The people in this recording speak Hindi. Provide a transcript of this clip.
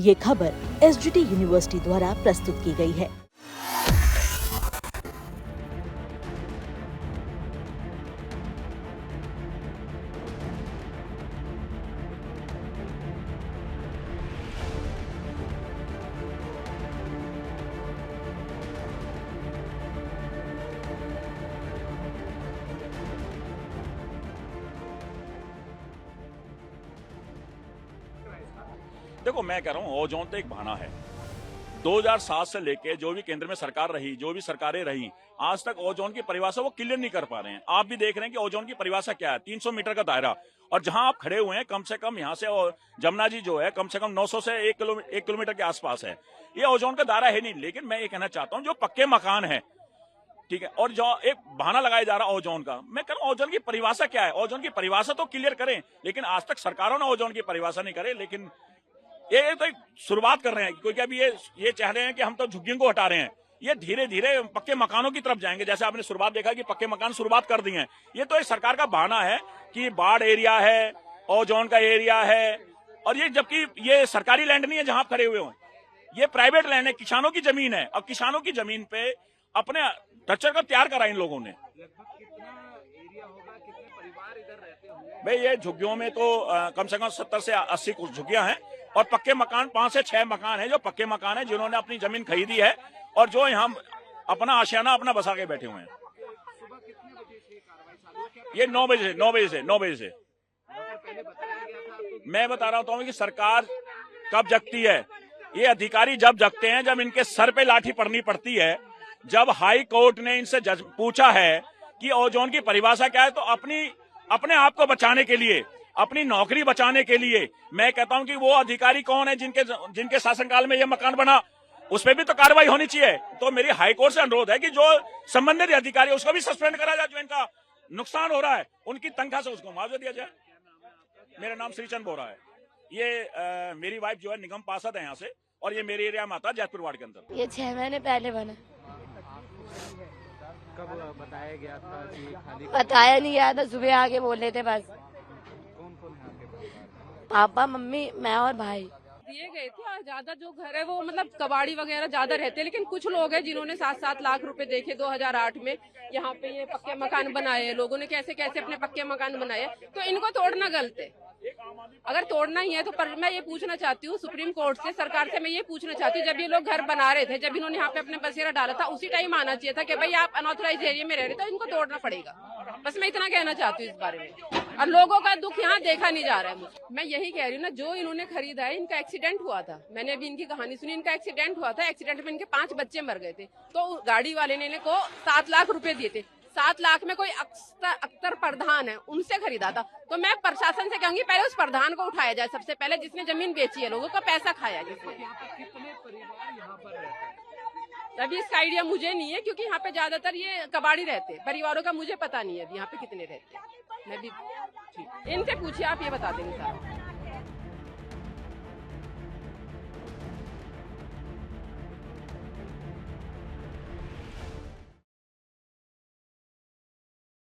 ये खबर एसजीटी यूनिवर्सिटी द्वारा प्रस्तुत की गई है। देखो, मैं कह रहा हूँ ओजोन तो एक बहाना है। 2007 से लेके जो भी केंद्र में सरकार रही, जो भी सरकारें रही, आज तक ओजोन की परिभाषा वो क्लियर नहीं कर पा रहे हैं। आप भी देख रहे हैं कि ओजोन की परिभाषा क्या है, 300 मीटर का दायरा, और जहां आप खड़े हुए हैं कम से कम यहाँ से और जमुना जी जो है कम से कम 900 से 1 किलोमीटर के आसपास है। ये ओजोन का दायरा है नहीं। लेकिन मैं ये कहना चाहता हूँ, जो पक्के मकान है, ठीक है, और जो एक बहाना लगाया जा रहा है ओजोन का, मैं कह रहा हूँ ओजोन की परिभाषा क्या है। ओजोन की परिभाषा तो क्लियर करें, लेकिन आज तक सरकारों ने ओजोन की परिभाषा नहीं करे। लेकिन ये तो एक शुरुआत कर रहे हैं, क्योंकि अभी ये चाह रहे हैं कि हम तो झुग्गियों को हटा रहे हैं। ये धीरे धीरे पक्के मकानों की तरफ जाएंगे। जैसे आपने शुरुआत देखा कि पक्के मकान शुरुआत कर दिए हैं। ये तो एक सरकार का बहाना है कि बाढ़ एरिया है, ओजोन का एरिया है, और ये जबकि ये सरकारी लैंड नहीं है जहां आप खड़े हुए हो, ये प्राइवेट लैंड है, किसानों की जमीन है। और किसानों की जमीन पे अपने स्ट्रक्चर को तैयार करा इन लोगों ने। भाई ये झुग्गियों में तो कम से कम 70 से 80 कुछ झुग्गियां हैं, और पक्के मकान 5 से 6 मकान है जो पक्के मकान है, जिन्होंने अपनी जमीन खरीदी है और जो यहाँ अपना आशियाना अपना बसा के बैठे हुए हैं। ये 9 बजे से मैं बता रहा हूँ कि सरकार कब जगती है। ये अधिकारी जब जगते हैं जब इनके सर पे लाठी पड़नी पड़ती है। जब हाई कोर्ट ने इनसे पूछा है कि ओजोन की परिभाषा क्या है, तो अपने आप को बचाने के लिए, अपनी नौकरी बचाने के लिए, मैं कहता हूं कि वो अधिकारी कौन है जिनके शासनकाल में ये मकान बना, उस पर भी तो कार्रवाई होनी चाहिए। तो मेरी हाईकोर्ट से अनुरोध है कि जो संबंधित अधिकारी है उसको भी सस्पेंड करा जाए, जो इनका नुकसान हो रहा है उनकी तनख्वाह से उसको मुआवजा दिया जाए। मेरा नाम श्रीचंद बोरा है। ये मेरी वाइफ जो है निगम पार्षद है यहाँ से, और ये मेरी एरिया में आता है जयपुर वार्ड के अंदर। ये 6 महीने पहले बना। कब बताया गया था कि खाली? बताया नहीं गया था, सुबह आके बोले थे बस। कौन कौन है आपके पास? पापा, मम्मी, मैं और भाई दिए गए थे। और ज्यादा जो घर है वो मतलब कबाड़ी वगैरह ज्यादा रहते हैं, लेकिन कुछ लोग हैं जिन्होंने 7-7 लाख रुपए देखे 2008 में यहाँ पे ये पक्के मकान बनाए। लोगों ने कैसे कैसे अपने पक्के मकान बनाए, तो इनको तोड़ना गलत है। अगर तोड़ना ही है तो मैं ये पूछना चाहती हूँ सुप्रीम कोर्ट से, सरकार से मैं ये पूछना चाहती हूँ, जब ये लोग घर बना रहे थे, जब इन्होंने यहाँ पे अपने बसेरा डाला था, उसी टाइम आना चाहिए था कि भाई आप अनऑथराइज एरिया में रह रहे, तो इनको तोड़ना पड़ेगा। बस मैं इतना कहना चाहती हूँ इस बारे में। और लोगों का दुख यहाँ देखा नहीं जा रहा है मुझे। मैं यही कह रही हूँ ना, जो इन्होंने खरीदा है, इनका एक्सीडेंट हुआ था। मैंने अभी इनकी कहानी सुनी, इनका एक्सीडेंट हुआ था। एक्सीडेंट में इनके 5 बच्चे मर गए थे, तो गाड़ी वाले ने इनको 7 लाख रुपए दिए थे। 7 लाख में कोई अख्तर प्रधान है, उनसे खरीदा था। तो मैं प्रशासन से कहूंगी पहले उस प्रधान को उठाया जाए, सबसे पहले जिसने जमीन बेची है, लोगों का पैसा खाया जिसने। कितने परिवार यहाँ पर रहते हैं? अभी इसका आइडिया मुझे नहीं है, क्योंकि यहाँ पे ज्यादातर ये कबाड़ी रहते हैं। परिवारों का मुझे पता नहीं है अभी यहाँ पे कितने रहते हैं। मैं भी इनसे पूछिए, आप ये बता देंगे साहब।